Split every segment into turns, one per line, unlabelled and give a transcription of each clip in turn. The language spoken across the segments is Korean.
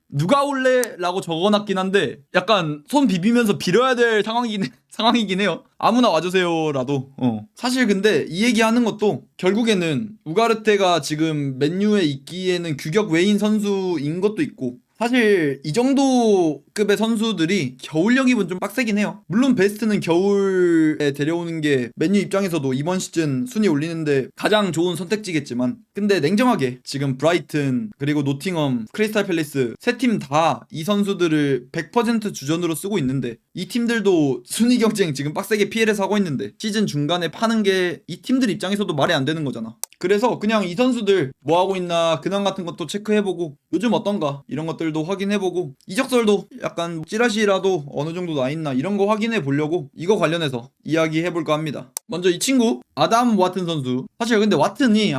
누가 올래? 라고 적어놨긴 한데 약간 손 비비면서 빌어야 될 상황이긴 해요. 아무나 와주세요 라도. 사실 근데 이 얘기하는 것도 결국에는 우가르테가 지금 맨유에 있기에는 규격 외인 선수인 것도 있고, 사실 이 정도 급의 선수들이 겨울 영입은 좀 빡세긴 해요. 물론 베스트는 겨울에 데려오는 게 맨유 입장에서도 이번 시즌 순위 올리는데 가장 좋은 선택지겠지만, 근데 냉정하게 지금 브라이튼 그리고 노팅엄, 크리스탈 팰리스 세 팀 다 이 선수들을 100% 주전으로 쓰고 있는데, 이 팀들도 순위 경쟁 지금 빡세게 피해를 사고 있는데 시즌 중간에 파는 게 이 팀들 입장에서도 말이 안 되는 거잖아. 그래서 그냥 이 선수들 뭐하고 있나 근황 같은 것도 체크해보고 요즘 어떤가 이런 것들도 확인해보고 이적설도 약간 찌라시라도 어느 정도 나있나 이런 거 확인해보려고 이거 관련해서 이야기해볼까 합니다. 먼저 이 친구 아담 와튼 선수. 사실 근데 와튼이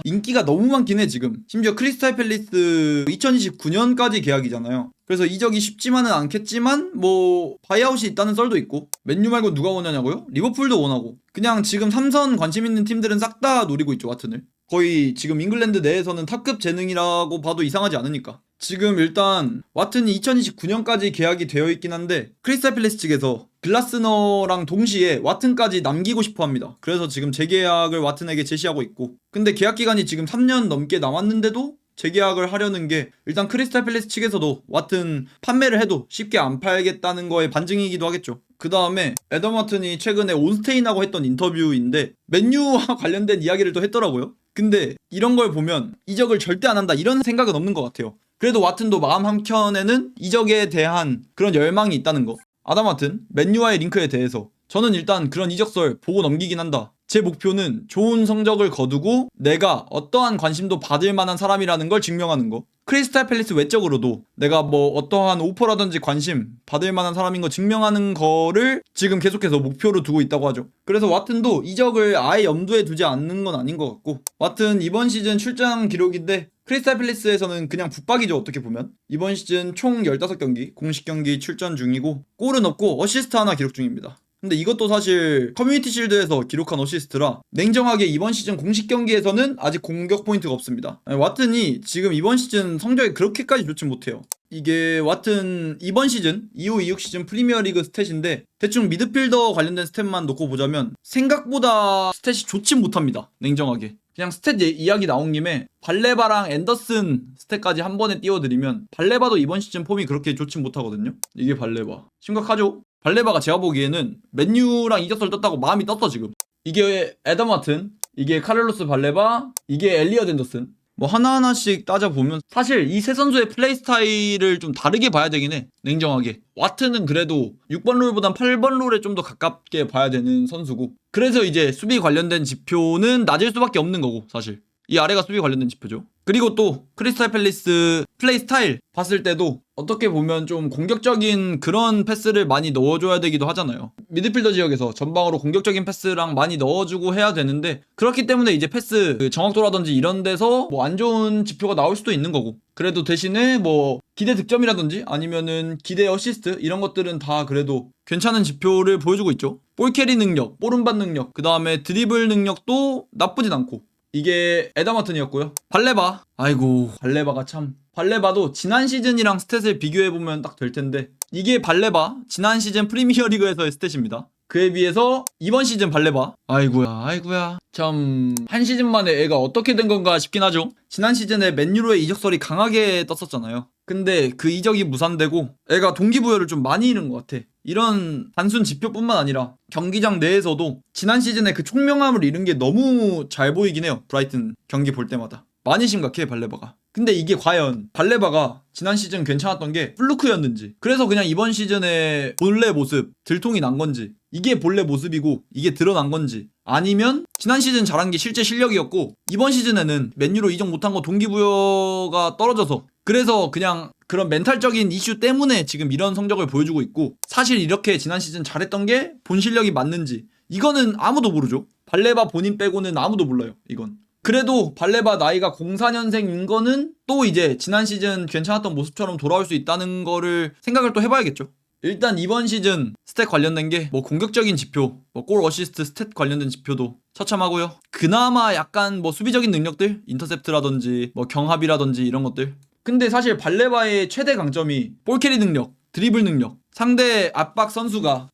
인기가 너무 많긴 해. 지금 심지어 크리스탈 팰리스 2029년까지 계약이잖아요. 그래서 이적이 쉽지만은 않겠지만 뭐 바이아웃이 있다는 썰도 있고, 맨유 말고 누가 원하냐고요? 리버풀도 원하고. 그냥 지금 삼선 관심 있는 팀들은 싹 다 노리고 있죠, 와튼을. 거의 지금 잉글랜드 내에서는 탑급 재능이라고 봐도 이상하지 않으니까. 지금 일단 와튼이 2029년까지 계약이 되어 있긴 한데 크리스탈 팰리스 측에서 글라스너랑 동시에 와튼까지 남기고 싶어 합니다. 그래서 지금 재계약을 와튼에게 제시하고 있고, 근데 계약 기간이 지금 3년 넘게 남았는데도 재계약을 하려는 게 일단 크리스탈 팰리스 측에서도 와튼 판매를 해도 쉽게 안 팔겠다는 거에 반증이기도 하겠죠. 그 다음에 애덤 와튼이 최근에 온스테인하고 했던 인터뷰인데 맨유와 관련된 이야기를 또 했더라고요. 근데 이런 걸 보면 이적을 절대 안 한다 이런 생각은 없는 것 같아요. 그래도 와튼도 마음 한켠에는 이적에 대한 그런 열망이 있다는 거. 아담 와튼, 맨유와의 링크에 대해서 저는 일단 그런 이적설 보고 넘기긴 한다. 제 목표는 좋은 성적을 거두고 내가 어떠한 관심도 받을 만한 사람이라는 걸 증명하는 거. 크리스탈 팰리스 외적으로도 내가 뭐 어떠한 오퍼라든지 관심 받을 만한 사람인 거 증명하는 거를 지금 계속해서 목표로 두고 있다고 하죠. 그래서 와튼도 이적을 아예 염두에 두지 않는 건 아닌 것 같고, 와튼 이번 시즌 출장 기록인데 크리스탈 팰리스에서는 그냥 붙박이죠, 어떻게 보면. 이번 시즌 총 15경기 공식 경기 출전 중이고 골은 없고 어시스트 하나 기록 중입니다. 근데 이것도 사실 커뮤니티 실드에서 기록한 어시스트라 냉정하게 이번 시즌 공식 경기에서는 아직 공격 포인트가 없습니다. 와튼이 지금 이번 시즌 성적이 그렇게까지 좋진 못해요. 이게 와튼 이번 시즌 25-26 시즌 프리미어리그 스탯인데 대충 미드필더 관련된 스탯만 놓고 보자면 생각보다 스탯이 좋진 못합니다. 냉정하게. 그냥 스탯 이야기 나온 김에 발레바랑 앤더슨 스탯까지 한 번에 띄워드리면 발레바도 이번 시즌 폼이 그렇게 좋진 못하거든요. 이게 발레바 심각하죠? 발레바가 제가 보기에는 맨유랑 이적설 떴다고 마음이 떴어 지금. 이게 애덤 와튼, 이게 카를로스 발레바, 이게 엘리엇 앤더슨. 뭐 하나하나씩 따져보면 사실 이 세 선수의 플레이 스타일을 좀 다르게 봐야 되긴 해. 냉정하게. 와튼은 그래도 6번 롤보단 8번 롤에 좀 더 가깝게 봐야 되는 선수고, 그래서 이제 수비 관련된 지표는 낮을 수밖에 없는 거고, 사실 이 아래가 수비 관련된 지표죠. 그리고 또 크리스탈 팰리스 플레이 스타일 봤을 때도 어떻게 보면 좀 공격적인 그런 패스를 많이 넣어줘야 되기도 하잖아요. 미드필더 지역에서 전방으로 공격적인 패스랑 많이 넣어주고 해야 되는데, 그렇기 때문에 이제 패스 정확도라든지 이런 데서 뭐 안 좋은 지표가 나올 수도 있는 거고, 그래도 대신에 뭐 기대 득점이라든지 아니면은 기대 어시스트 이런 것들은 다 그래도 괜찮은 지표를 보여주고 있죠. 볼 캐리 능력, 볼 운반 능력, 그 다음에 드리블 능력도 나쁘진 않고. 이게 애덤 와튼이었고요. 발레바. 아이고 발레바가 참, 발레바도 지난 시즌이랑 스탯을 비교해보면 딱 될 텐데, 이게 발레바 지난 시즌 프리미어리그에서의 스탯입니다. 그에 비해서 이번 시즌 발레바, 아이고야 참 한 시즌 만에 애가 어떻게 된 건가 싶긴 하죠. 지난 시즌에 맨유로의 이적설이 강하게 떴었잖아요. 근데 그 이적이 무산되고 애가 동기부여를 좀 많이 잃은 것 같아. 이런 단순 지표뿐만 아니라 경기장 내에서도 지난 시즌에 그 총명함을 잃은 게 너무 잘 보이긴 해요. 브라이튼 경기 볼 때마다 많이 심각해 발레바가. 근데 이게 과연 발레바가 지난 시즌 괜찮았던 게 플루크였는지, 그래서 그냥 이번 시즌에 본래 모습 들통이 난 건지, 이게 본래 모습이고 이게 드러난 건지, 아니면 지난 시즌 잘한 게 실제 실력이었고 이번 시즌에는 맨유로 이적 못한 거 동기부여가 떨어져서, 그래서 그냥 그런 멘탈적인 이슈 때문에 지금 이런 성적을 보여주고 있고, 사실 이렇게 지난 시즌 잘했던 게 본 실력이 맞는지 이거는 아무도 모르죠. 발레바 본인 빼고는 아무도 몰라요 이건. 그래도 발레바 나이가 04년생인 거는 또 이제 지난 시즌 괜찮았던 모습처럼 돌아올 수 있다는 거를 생각을 또 해봐야겠죠. 일단 이번 시즌 스탯 관련된 게 뭐 공격적인 지표, 뭐 골 어시스트 스탯 관련된 지표도 처참하고요. 그나마 약간 뭐 수비적인 능력들, 인터셉트라든지 뭐 경합이라든지 이런 것들, 근데 사실 발레바의 최대 강점이 볼캐리 능력, 드리블 능력. 상대 압박 선수가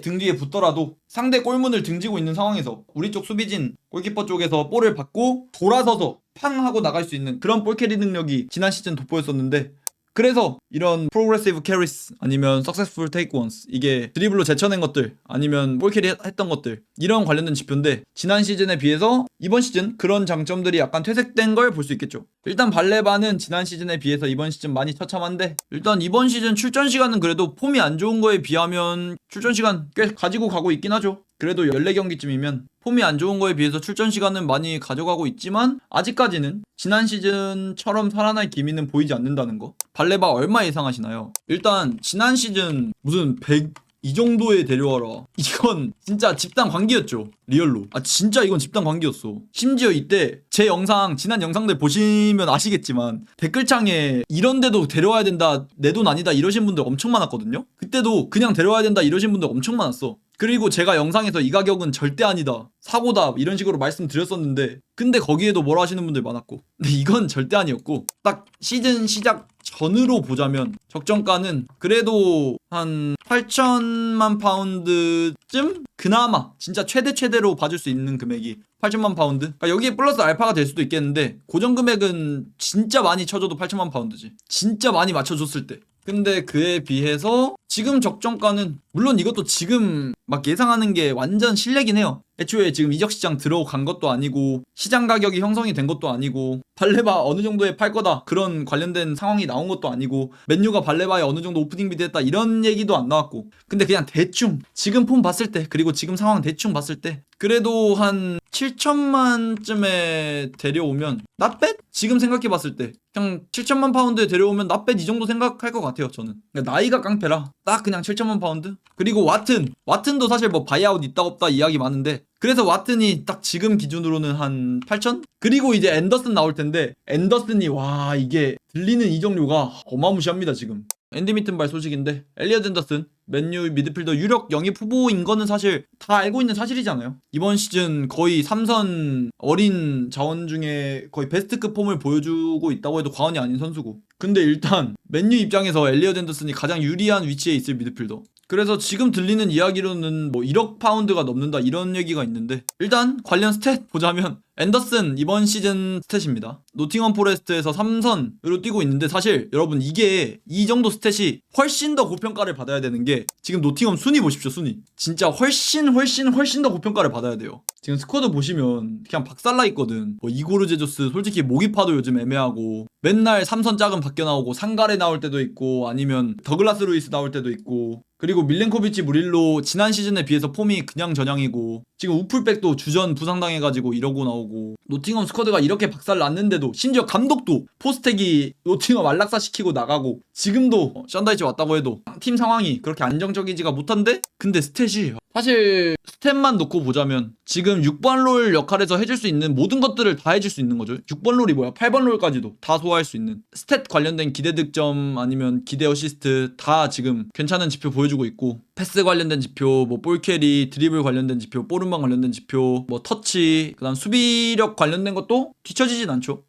등 뒤에 붙더라도 상대 골문을 등지고 있는 상황에서 우리 쪽 수비진 골키퍼 쪽에서 볼을 받고 돌아서서 팡 하고 나갈 수 있는 그런 볼캐리 능력이 지난 시즌 돋보였었는데, 그래서 이런 프로그레시브 캐리스 아니면 석세스풀 테이크 원스, 이게 드리블로 제쳐낸 것들 아니면 볼캐리 했던 것들, 이런 관련된 지표인데 지난 시즌에 비해서 이번 시즌 그런 장점들이 약간 퇴색된 걸 볼 수 있겠죠. 일단 발레바는 지난 시즌에 비해서 이번 시즌 많이 처참한데, 일단 이번 시즌 출전 시간은 그래도 폼이 안 좋은 거에 비하면 출전 시간 꽤 가지고 가고 있긴 하죠. 그래도 14경기쯤이면 폼이 안 좋은 거에 비해서 출전 시간은 많이 가져가고 있지만 아직까지는 지난 시즌처럼 살아날 기미는 보이지 않는다는 거. 발레바 얼마 예상하시나요? 일단 지난 시즌 무슨 100 이 정도에 데려와라, 이건 진짜 집단 관계였죠. 리얼로. 진짜 이건 집단 관계였어. 심지어 이때 제 영상, 지난 영상들 보시면 아시겠지만 댓글창에 이런데도 데려와야 된다, 내 돈 아니다 이러신 분들 엄청 많았거든요. 그때도 그냥 데려와야 된다 이러신 분들 엄청 많았어. 그리고 제가 영상에서 이 가격은 절대 아니다, 사고다 이런 식으로 말씀드렸었는데, 근데 거기에도 뭐라 하시는 분들 많았고, 근데 이건 절대 아니었고, 딱 시즌 시작 전으로 보자면 적정가는 그래도 한 8천만 파운드쯤? 그나마 진짜 최대로 봐줄 수 있는 금액이 8천만 파운드? 그러니까 여기에 플러스 알파가 될 수도 있겠는데 고정 금액은 진짜 많이 쳐줘도 8천만 파운드지. 진짜 많이 맞춰줬을 때. 근데 그에 비해서 지금 적정가는, 물론 이것도 지금 막 예상하는 게 완전 실례긴 해요. 애초에 지금 이적시장 들어간 것도 아니고 시장 가격이 형성이 된 것도 아니고 발레바 어느 정도에 팔 거다 그런 관련된 상황이 나온 것도 아니고 맨유가 발레바에 어느 정도 오프닝 비드 했다 이런 얘기도 안 나왔고, 근데 그냥 대충 지금 폼 봤을 때, 그리고 지금 상황 대충 봤을 때 그래도 한 7천만쯤에 데려오면 나뱃? 지금 생각해봤을 때 그냥 7천만 파운드에 데려오면 나뱃 이 정도 생각할 것 같아요 저는. 그러니까 나이가 깡패라 딱 그냥 7천만 파운드? 그리고 와튼도 사실 뭐 바이아웃 있다 없다 이야기 많은데, 그래서 와튼이 딱 지금 기준으로는 한 8천? 그리고 이제 앤더슨 나올 텐데, 앤더슨이 와 이게 들리는 이적료가 어마무시합니다 지금. 앤디 미튼발 소식인데 엘리엇 앤더슨 맨유 미드필더 유력 영입 후보인 거는 사실 다 알고 있는 사실이잖아요. 이번 시즌 거의 3선 어린 자원 중에 거의 베스트급 폼을 보여주고 있다고 해도 과언이 아닌 선수고, 근데 일단 맨유 입장에서 엘리엇 앤더슨이 가장 유리한 위치에 있을 미드필더. 그래서 지금 들리는 이야기로는 뭐 1억 파운드가 넘는다 이런 얘기가 있는데, 일단 관련 스탯 보자면 앤더슨 이번 시즌 스탯입니다. 노팅엄 포레스트에서 3선으로 뛰고 있는데, 사실 여러분 이게 이 정도 스탯이 훨씬 더 고평가를 받아야 되는 게, 지금 노팅엄 순위 보십시오. 순위 진짜 훨씬 더 고평가를 받아야 돼요. 지금 스쿼드 보시면 그냥 박살나 있거든. 뭐 이고르 제조스 솔직히 모기파도 요즘 애매하고, 맨날 3선 짝은 바뀌어 나오고 상가레 나올 때도 있고 아니면 더글라스 루이스 나올 때도 있고, 그리고 밀렌코비치 무릴로 지난 시즌에 비해서 폼이 그냥 전향이고, 지금 우풀백도 주전 부상당해가지고 이러고 나오고, 노팅엄 스쿼드가 이렇게 박살 났는데도 심지어 감독도 포스텍이 노팅엄 안락사시키고 나가고, 지금도 션다이치 왔다고 해도 팀 상황이 그렇게 안정적이지가 못한데, 근데 스탯이 사실 스탯만 놓고 보자면 지금 6번 롤 역할에서 해줄 수 있는 모든 것들을 다 해줄 수 있는 거죠. 6번 롤이 뭐야, 8번 롤까지도 다 소화할 수 있는, 스탯 관련된 기대 득점 아니면 기대 어시스트 다 지금 괜찮은 지표 보여주고 있고, 패스 관련된 지표, 뭐 볼캐리, 드리블 관련된 지표, 볼음방 관련된 지표, 뭐 터치, 그 다음 수비력 관련된 것도 뒤처지진 않죠.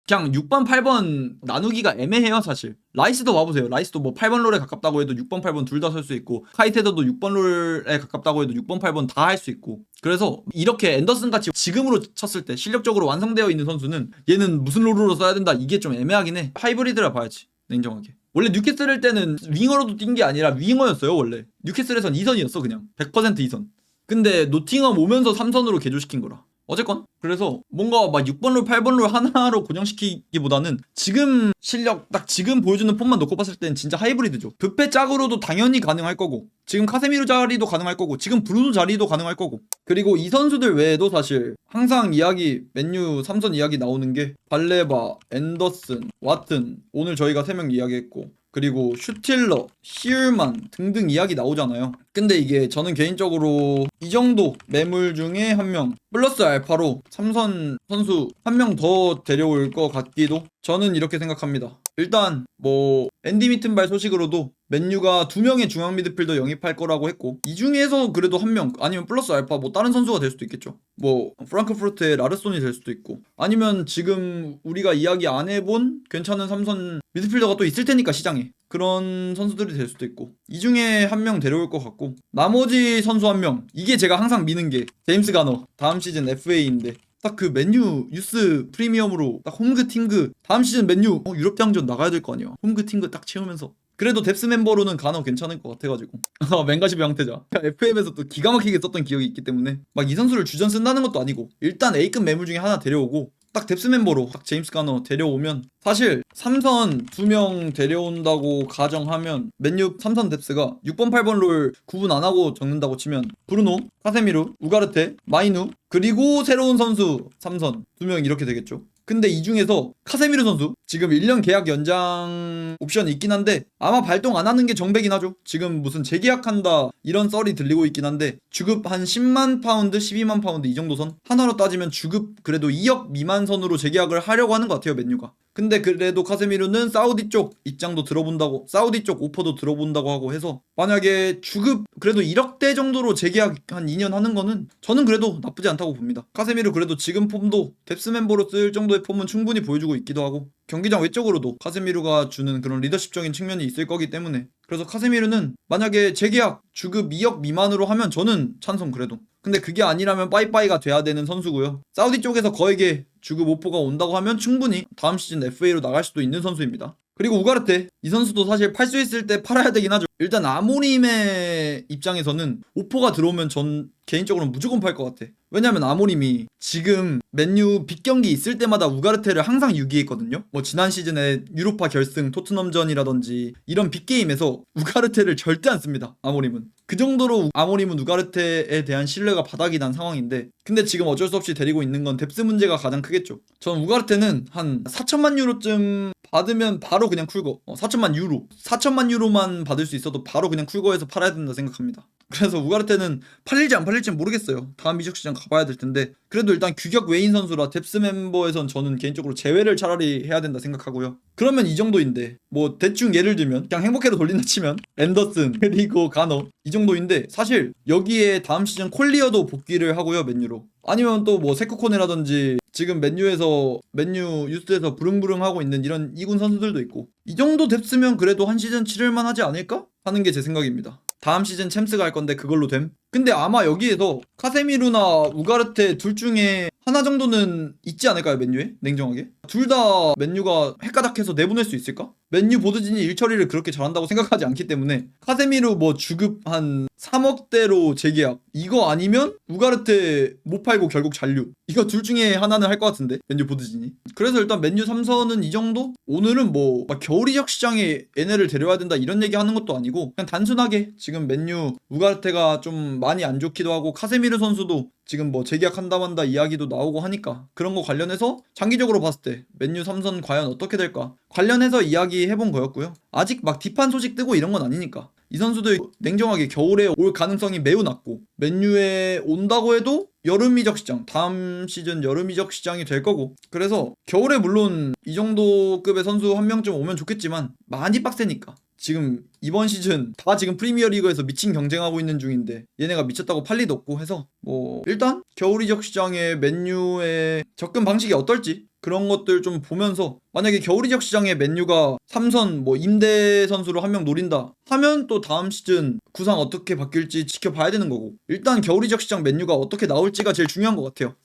그냥 6번, 8번 나누기가 애매해요 사실. 라이스도 와보세요. 라이스도 뭐 8번 롤에 가깝다고 해도 6번, 8번 둘 다 설 수 있고, 카이테더도 6번 롤에 가깝다고 해도 6번, 8번 다 할 수 있고. 그래서 이렇게 앤더슨 같이 지금으로 쳤을 때 실력적으로 완성되어 있는 선수는 얘는 무슨 롤로 써야 된다, 이게 좀 애매하긴 해. 하이브리드라 봐야지 냉정하게. 원래 뉴캐슬 때는 윙어로도 뛴 게 아니라 윙어였어요 원래. 뉴캐슬에선 2선이었어 그냥 100% 2선. 근데 노팅엄 오면서 3선으로 개조시킨 거라. 어쨌건 그래서 뭔가 막 6번 롤 8번 롤 하나로 고정시키기보다는 지금 실력 딱 지금 보여주는 폼만 놓고 봤을 땐 진짜 하이브리드죠. 뷔페 짝으로도 당연히 가능할 거고, 지금 카세미르 자리도 가능할 거고, 지금 브루노 자리도 가능할 거고, 그리고 이 선수들 외에도 사실 항상 이야기, 맨유 3선 이야기 나오는 게 발레바, 앤더슨, 와튼, 오늘 저희가 3명 이야기했고, 그리고 슈틸러, 히얼만 등등 이야기 나오잖아요. 근데 이게 저는 개인적으로 이 정도 매물 중에 한 명 플러스 알파로 3선 선수 한 명 더 데려올 것 같기도, 저는 이렇게 생각합니다. 일단 뭐 앤디 미튼발 소식으로도 맨유가 2명의 중앙 미드필더 영입할 거라고 했고, 이 중에서 그래도 1명 아니면 플러스 알파 뭐 다른 선수가 될 수도 있겠죠. 뭐 프랑크푸르트의 라르손이 될 수도 있고, 아니면 지금 우리가 이야기 안 해본 괜찮은 3선 미드필더가 또 있을 테니까 시장에 그런 선수들이 될 수도 있고, 이 중에 1명 데려올 것 같고, 나머지 선수 1명, 이게 제가 항상 미는 게 제임스 가너, 다음 시즌 FA인데 딱 그 맨유 유스 프리미엄으로 딱 홈그 팅그, 다음 시즌 맨유 유럽 대항전 나가야 될 거 아니야. 홈그 팅그 딱 채우면서. 그래도 뎁스 멤버로는 가너 괜찮을 것 같아가지고. 맹가시브 형태자 FM에서 또 기가 막히게 썼던 기억이 있기 때문에 막 이 선수를 주전 쓴다는 것도 아니고, 일단 A급 매물 중에 하나 데려오고 딱 뎁스 멤버로 딱 제임스 가너 데려오면, 사실 3선 2명 데려온다고 가정하면 맨유 3선 뎁스가 6번 8번 롤 구분 안 하고 적는다고 치면 브루노, 카세미루, 우가르테, 마이누, 그리고 새로운 선수 3선 2명 이렇게 되겠죠. 근데 이 중에서 카세미르 선수 지금 1년 계약 연장 옵션이 있긴 한데 아마 발동 안 하는 게 정배긴 하죠. 지금 무슨 재계약한다 이런 썰이 들리고 있긴 한데, 주급 한 10만 파운드, 12만 파운드 이 정도 선, 하나로 따지면 주급 그래도 2억 미만 선으로 재계약을 하려고 하는 것 같아요, 맨유가. 근데 그래도 카세미르는 사우디 쪽 입장도 들어본다고, 사우디 쪽 오퍼도 들어본다고 하고 해서, 만약에 주급 그래도 1억대 정도로 재계약 한 2년 하는 거는 저는 그래도 나쁘지 않다고 봅니다. 카세미르 그래도 지금 폼도 뎁스 멤버로 쓸 정도의 폼은 충분히 보여주고 있기도 하고, 경기장 외적으로도 카세미르가 주는 그런 리더십적인 측면이 있을 거기 때문에, 그래서 카세미르는 만약에 재계약 주급 2억 미만으로 하면 저는 찬성 그래도. 근데 그게 아니라면 빠이빠이가 돼야 되는 선수고요. 사우디 쪽에서 거액의 주급 오퍼가 온다고 하면 충분히 다음 시즌 FA로 나갈 수도 있는 선수입니다. 그리고 우가르테, 이 선수도 사실 팔 수 있을 때 팔아야 되긴 하죠. 일단 아모림의 입장에서는 오퍼가 들어오면 전 개인적으로는 무조건 팔 것 같아. 왜냐면 아모림이 지금 맨유 빅경기 있을 때마다 우가르테를 항상 유기했거든요. 뭐 지난 시즌에 유로파 결승 토트넘전이라든지 이런 빅게임에서 우가르테를 절대 안 씁니다, 아모림은. 그 정도로 아모림은 우가르테에 대한 신뢰가 바닥이 난 상황인데, 근데 지금 어쩔 수 없이 데리고 있는 건 뎁스 문제가 가장 크겠죠. 전 우가르테는 한 4천만 유로쯤 받으면 바로 그냥 쿨거, 4천만 유로 4천만 유로만 받을 수 있어도 바로 그냥 쿨거에서 팔아야 된다 생각합니다. 그래서 우가르테는 팔릴지 안 팔릴지는 모르겠어요. 다음 이적 시장 가봐야 될 텐데, 그래도 일단 규격 외인 선수라 뎁스 멤버에선 저는 개인적으로 제외를 차라리 해야 된다 생각하고요. 그러면 이 정도인데, 뭐 대충 예를 들면 그냥 행복해로 돌린다 치면 앤더슨 그리고 가너 이 정도인데, 사실 여기에 다음 시즌 콜리어도 복귀를 하고요, 맨유로. 아니면 또 뭐 세쿠콘이라든지 지금 맨유에서 맨유 유스에서 부릉부릉 하고 있는 이런 2군 선수들도 있고, 이 정도 뎁스면 그래도 한 시즌 치를만 하지 않을까 하는 게 제 생각입니다. 다음 시즌 챔스가 할 건데 그걸로 됨? 근데 아마 여기에서 카세미루나 우가르테 둘 중에 하나 정도는 있지 않을까요, 맨유에? 냉정하게? 둘 다 맨유가 헷가닥해서 내보낼 수 있을까? 맨유 보드진이 일 처리를 그렇게 잘한다고 생각하지 않기 때문에, 카세미루 뭐 주급 한 3억대로 재계약, 이거 아니면 우가르테 못 팔고 결국 잔류, 이거 둘 중에 하나는 할 것 같은데, 맨유 보드진이. 그래서 일단 맨유 3선은 이 정도? 오늘은 뭐 막 겨울 이적 시장에 얘네를 데려와야 된다 이런 얘기 하는 것도 아니고, 그냥 단순하게 지금 맨유 우가르테가 좀 많이 안 좋기도 하고, 카세미르 선수도 지금 뭐 재계약한다 만다 이야기도 나오고 하니까, 그런 거 관련해서 장기적으로 봤을 때 맨유 3선 과연 어떻게 될까 관련해서 이야기해본 거였고요. 아직 막 딥한 소식 뜨고 이런 건 아니니까, 이 선수들 냉정하게 겨울에 올 가능성이 매우 낮고, 맨유에 온다고 해도 여름 이적 시장, 다음 시즌 여름 이적 시장이 될 거고, 그래서 겨울에 물론 이 정도 급의 선수 한 명쯤 오면 좋겠지만 많이 빡세니까. 지금 이번 시즌 다 지금 프리미어리그에서 미친 경쟁하고 있는 중인데 얘네가 미쳤다고 팔 리도 없고 해서, 뭐 일단 겨울 이적 시장에 맨유의 접근 방식이 어떨지 그런 것들 좀 보면서, 만약에 겨울 이적 시장에 맨유가 3선 뭐 임대 선수로 한 명 노린다 하면 또 다음 시즌 구상 어떻게 바뀔지 지켜봐야 되는 거고, 일단 겨울 이적 시장 맨유가 어떻게 나올지가 제일 중요한 것 같아요.